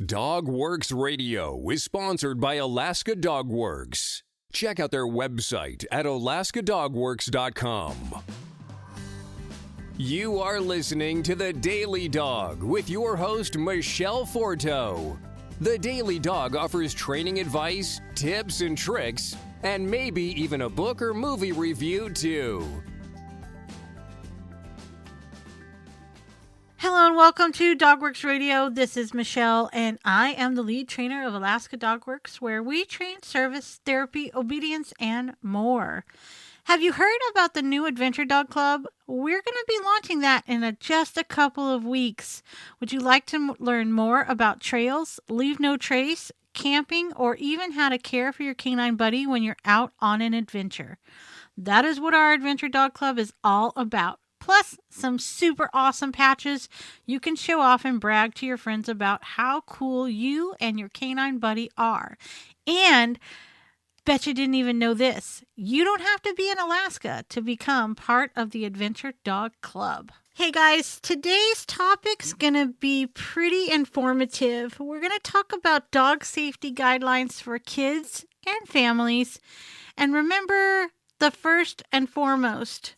Dogworks Radio is sponsored by Alaska Dogworks. Check out their website at alaskadogworks.com. You are listening to The Daily Dog with your host, Michele Forto. The Daily Dog offers training advice, tips and tricks, and maybe even a book or movie review, too. Hello and welcome to Dogworks Radio. This is Michele, and I am the lead trainer of Alaska Dogworks, where we train service, therapy, obedience, and more. Have you heard about the new Adventure Dog Club? We're going to be launching that in just a couple of weeks. Would you like to learn more about trails, leave no trace, camping, or even how to care for your canine buddy when you're out on an adventure? That is what our Adventure Dog Club is all about. Plus, some super awesome patches you can show off and brag to your friends about how cool you and your canine buddy are. And bet you didn't even know this. You don't have to be in Alaska to become part of the Adventure Dog Club. Hey guys, today's topic's going to be pretty informative. We're going to talk about dog safety guidelines for kids and families. And remember, the first and foremost,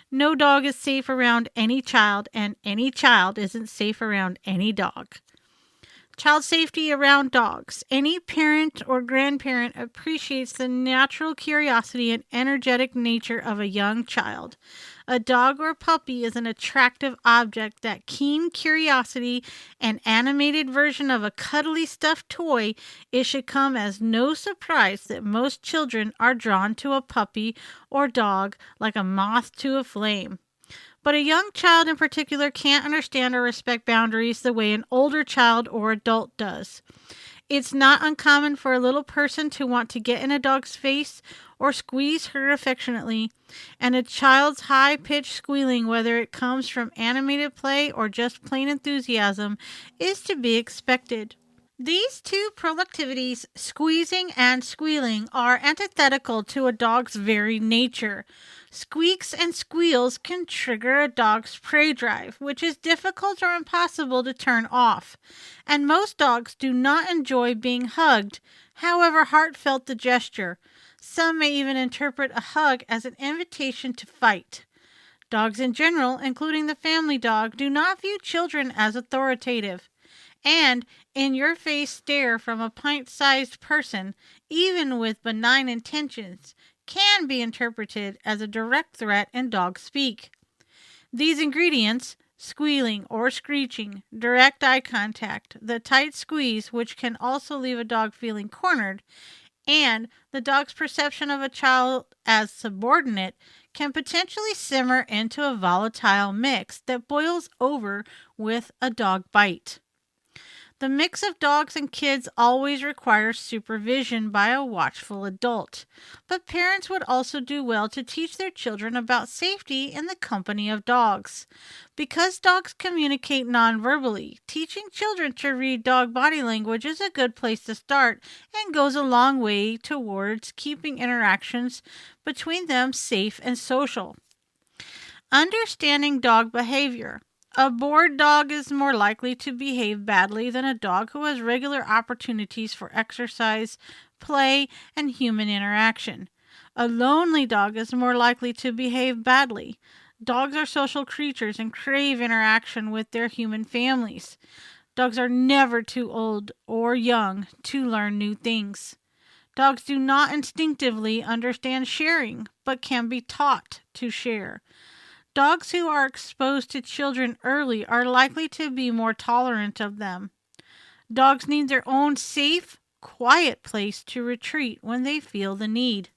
no dog is safe around any child, and any child isn't safe around any dog. Child safety around dogs. Any parent or grandparent appreciates the natural curiosity and energetic nature of a young child. A dog or puppy is an attractive object. That keen curiosity and animated version of a cuddly stuffed toy, it should come as no surprise that most children are drawn to a puppy or dog like a moth to a flame. But a young child in particular can't understand or respect boundaries the way an older child or adult does. It's not uncommon for a little person to want to get in a dog's face or squeeze her affectionately, and a child's high-pitched squealing, whether it comes from animated play or just plain enthusiasm, is to be expected. These two productivities, squeezing and squealing, are antithetical to a dog's very nature. Squeaks and squeals can trigger a dog's prey drive, which is difficult or impossible to turn off. And most dogs do not enjoy being hugged, however heartfelt the gesture. Some may even interpret a hug as an invitation to fight. Dogs in general, including the family dog, do not view children as authoritative. And in-your-face stare from a pint-sized person, even with benign intentions, can be interpreted as a direct threat in dog speak. These ingredients, squealing or screeching, direct eye contact, the tight squeeze, which can also leave a dog feeling cornered, and the dog's perception of a child as subordinate, can potentially simmer into a volatile mix that boils over with a dog bite. The mix of dogs and kids always requires supervision by a watchful adult, but parents would also do well to teach their children about safety in the company of dogs. Because dogs communicate non-verbally, teaching children to read dog body language is a good place to start and goes a long way towards keeping interactions between them safe and social. Understanding dog behavior. A bored dog is more likely to behave badly than a dog who has regular opportunities for exercise, play, and human interaction. A lonely dog is more likely to behave badly. Dogs are social creatures and crave interaction with their human families. Dogs are never too old or young to learn new things. Dogs do not instinctively understand sharing, but can be taught to share. Dogs who are exposed to children early are likely to be more tolerant of them. Dogs need their own safe, quiet place to retreat when they feel the need.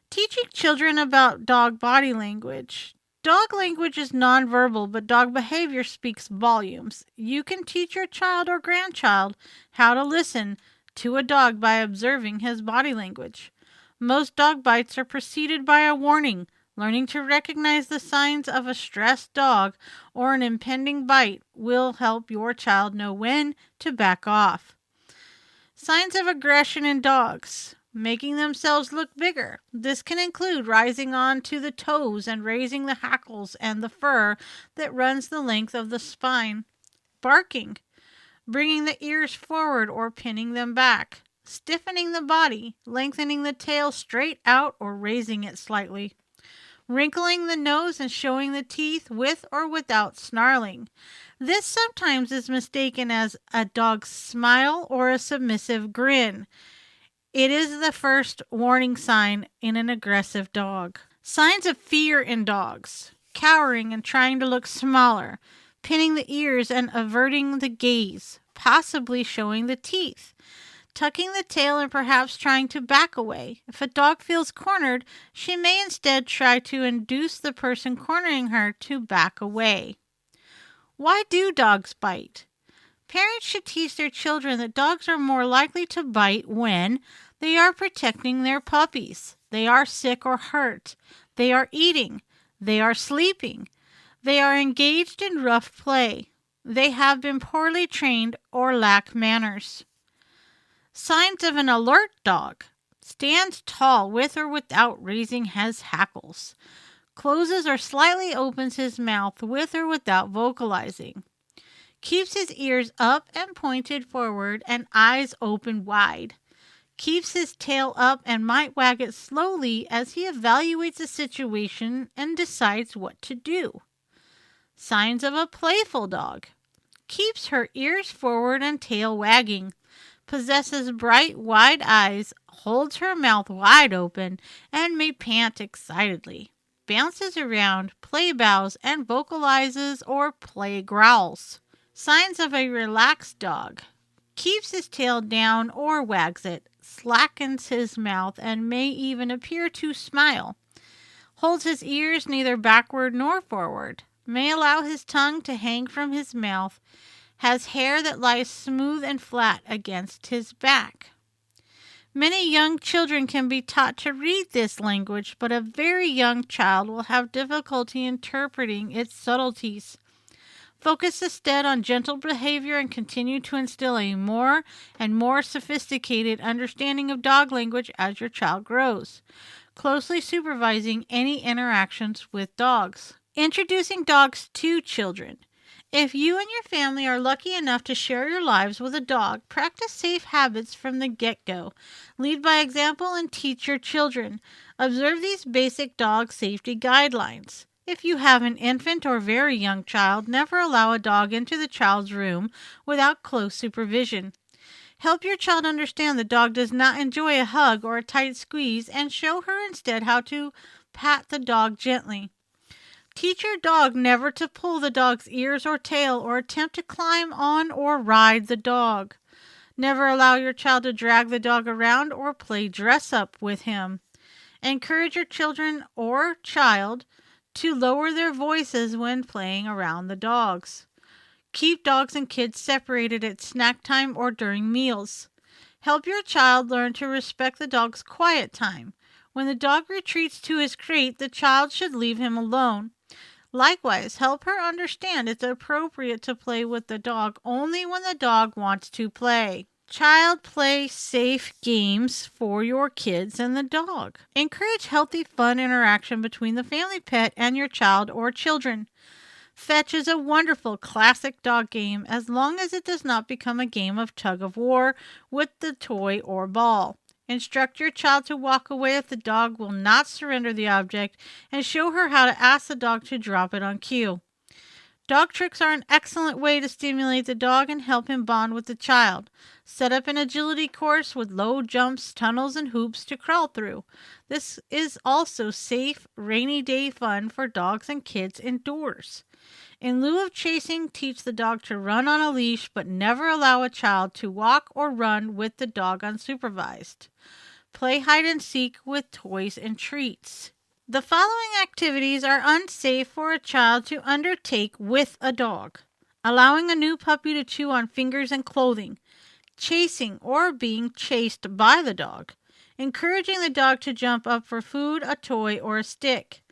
Teaching children about dog body language. Dog language is nonverbal, but dog behavior speaks volumes. You can teach your child or grandchild how to listen to a dog by observing his body language. Most dog bites are preceded by a warning. Learning to recognize the signs of a stressed dog or an impending bite will help your child know when to back off. Signs of aggression in dogs. Making themselves look bigger. This can include rising on to the toes and raising the hackles and the fur that runs the length of the spine. Barking. bringing the ears forward or pinning them back, stiffening the body, lengthening the tail straight out or raising it slightly, wrinkling the nose and showing the teeth with or without snarling. This sometimes is mistaken as a dog's smile or a submissive grin. It is the first warning sign in an aggressive dog. Signs of fear in dogs: cowering and trying to look smaller, pinning the ears and averting the gaze, possibly showing the teeth, tucking the tail and perhaps trying to back away. If a dog feels cornered, she may instead try to induce the person cornering her to back away. Why do dogs bite? Parents should teach their children that dogs are more likely to bite when they are protecting their puppies, they are sick or hurt, they are eating, they are sleeping, they are engaged in rough play, they have been poorly trained or lack manners. Signs of an alert dog: stands tall with or without raising his hackles, closes or slightly opens his mouth with or without vocalizing, keeps his ears up and pointed forward and eyes open wide, keeps his tail up and might wag it slowly as he evaluates the situation and decides what to do. Signs of a playful dog: keeps her ears forward and tail wagging, possesses bright, wide eyes, holds her mouth wide open, and may pant excitedly, bounces around, play bows, and vocalizes or play growls. Signs of a relaxed dog: keeps his tail down or wags it, slackens his mouth, and may even appear to smile, holds his ears neither backward nor forward, may allow his tongue to hang from his mouth, has hair that lies smooth and flat against his back. Many young children can be taught to read this language, but a very young child will have difficulty interpreting its subtleties. Focus instead on gentle behavior and continue to instill a more and more sophisticated understanding of dog language as your child grows, closely supervising any interactions with dogs. Introducing dogs to children. If you and your family are lucky enough to share your lives with a dog, practice safe habits from the get-go. Lead by example and teach your children. Observe these basic dog safety guidelines. If you have an infant or very young child, never allow a dog into the child's room without close supervision. Help your child understand the dog does not enjoy a hug or a tight squeeze, and show her instead how to pat the dog gently. Teach your dog never to pull the dog's ears or tail or attempt to climb on or ride the dog. Never allow your child to drag the dog around or play dress-up with him. Encourage your children or child to lower their voices when playing around the dogs. Keep dogs and kids separated at snack time or during meals. Help your child learn to respect the dog's quiet time. When the dog retreats to his crate, the child should leave him alone. Likewise, help her understand it's appropriate to play with the dog only when the dog wants to play. Child play safe games for your kids and the dog. Encourage healthy, fun interaction between the family pet and your child or children. Fetch is a wonderful classic dog game as long as it does not become a game of tug of war with the toy or ball. Instruct your child to walk away if the dog will not surrender the object, and show her how to ask the dog to drop it on cue. Dog tricks are an excellent way to stimulate the dog and help him bond with the child. Set up an agility course with low jumps, tunnels, and hoops to crawl through. This is also safe, rainy day fun for dogs and kids indoors. In lieu of chasing, teach the dog to run on a leash, but never allow a child to walk or run with the dog unsupervised. Play hide and seek with toys and treats. The following activities are unsafe for a child to undertake with a dog: allowing a new puppy to chew on fingers and clothing, chasing or being chased by the dog, encouraging the dog to jump up for food, a toy, or a stick.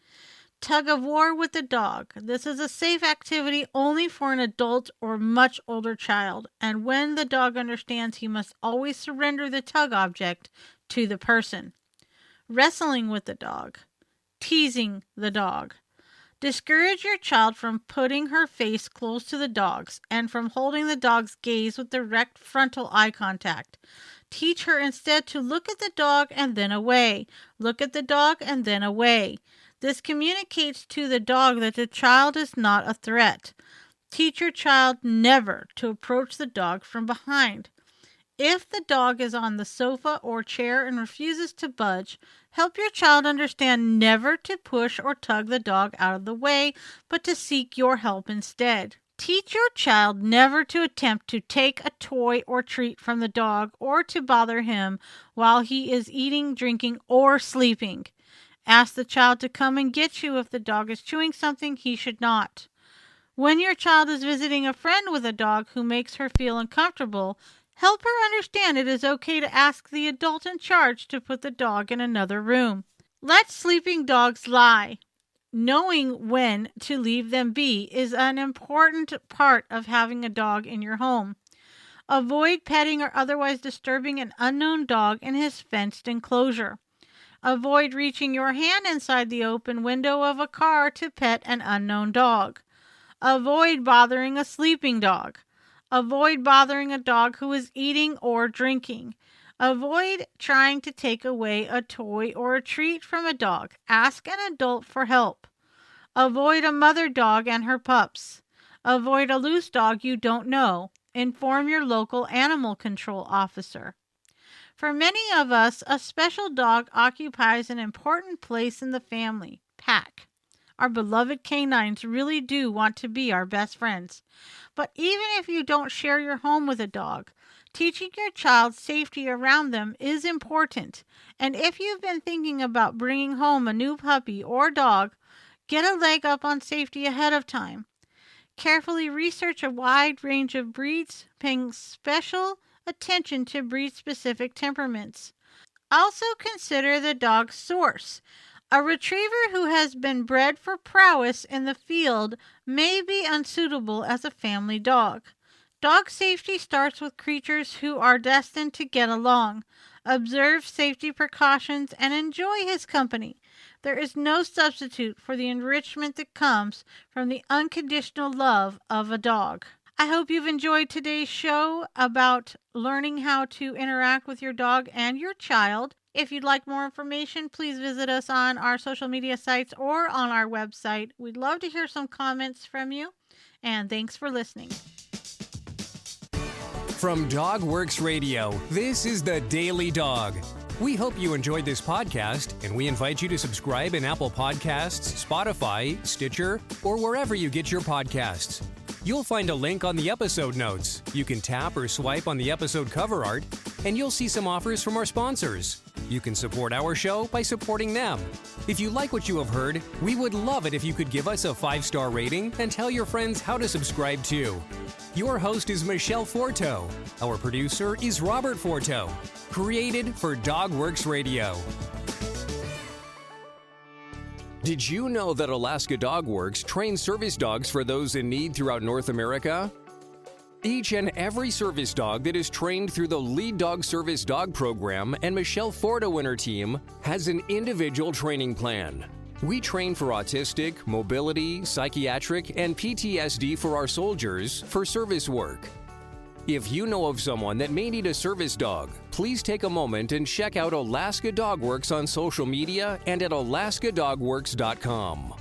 Tug of war with the dog. This is a safe activity only for an adult or much older child, and when the dog understands he must always surrender the tug object to the person. Wrestling with the dog. Teasing the dog. Discourage your child from putting her face close to the dog's and from holding the dog's gaze with direct frontal eye contact. Teach her instead to look at the dog and then away. Look at the dog and then away. This communicates to the dog that the child is not a threat. Teach your child never to approach the dog from behind. If the dog is on the sofa or chair and refuses to budge, help your child understand never to push or tug the dog out of the way, but to seek your help instead. Teach your child never to attempt to take a toy or treat from the dog or to bother him while he is eating, drinking, or sleeping. Ask the child to come and get you if the dog is chewing something he should not. When your child is visiting a friend with a dog who makes her feel uncomfortable, help her understand it is okay to ask the adult in charge to put the dog in another room. Let sleeping dogs lie. Knowing when to leave them be is an important part of having a dog in your home. Avoid petting or otherwise disturbing an unknown dog in his fenced enclosure. Avoid reaching your hand inside the open window of a car to pet an unknown dog. Avoid bothering a sleeping dog. Avoid bothering a dog who is eating or drinking. Avoid trying to take away a toy or a treat from a dog. Ask an adult for help. Avoid a mother dog and her pups. Avoid a loose dog you don't know. Inform your local animal control officer. For many of us, a special dog occupies an important place in the family pack. Our beloved canines really do want to be our best friends. But even if you don't share your home with a dog, teaching your child safety around them is important. And if you've been thinking about bringing home a new puppy or dog, get a leg up on safety ahead of time. Carefully research a wide range of breeds, paying special attention to breed-specific temperaments. Also consider the dog's source. A retriever who has been bred for prowess in the field may be unsuitable as a family dog. Dog safety starts with creatures who are destined to get along. Observe safety precautions and enjoy his company. There is no substitute for the enrichment that comes from the unconditional love of a dog. I hope you've enjoyed today's show about learning how to interact with your dog and your child. If you'd like more information, please visit us on our social media sites or on our website. We'd love to hear some comments from you, and thanks for listening. From DogWorks Radio, this is The Daily Dog. We hope you enjoyed this podcast, and we invite you to subscribe in Apple Podcasts, Spotify, Stitcher, or wherever you get your podcasts. You'll find a link on the episode notes. You can tap or swipe on the episode cover art, and you'll see some offers from our sponsors. You can support our show by supporting them. If you like what you have heard, we would love it if you could give us a 5-star rating and tell your friends how to subscribe too. Your host is Michele Forto. Our producer is Robert Forto. Created for DogWorks Radio. Did you know that Alaska DogWorks trains service dogs for those in need throughout North America? Each and every service dog that is trained through the Lead Dog Service Dog Program and Michele Forto and her team has an individual training plan. We train for autistic, mobility, psychiatric, and PTSD for our soldiers for service work. If you know of someone that may need a service dog, please take a moment and check out Alaska DogWorks on social media and at alaskadogworks.com.